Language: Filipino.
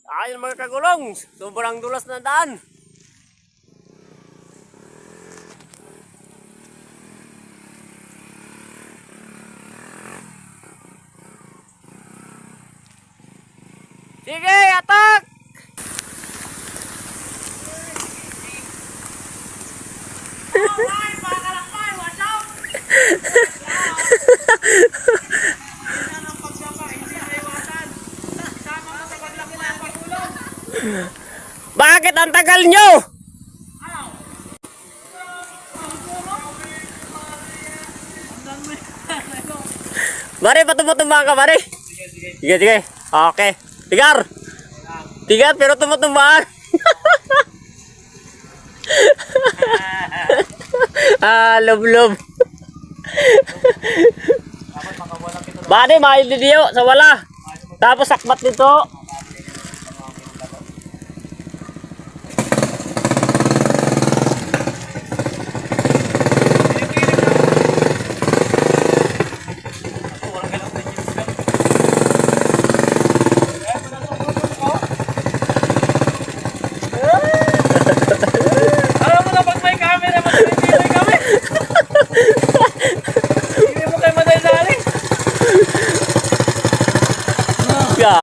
Ayun mga kagulong, sobrang dulas na daan. Sige, atak! Bakit ang tagal nyo? Mari, patumba ka, mari. Sige, sige. Okay. Tigar. Tigar, pero tumutumbaan. Love. Bade, mahal din diyo sa wala. Tapos sakbat nito.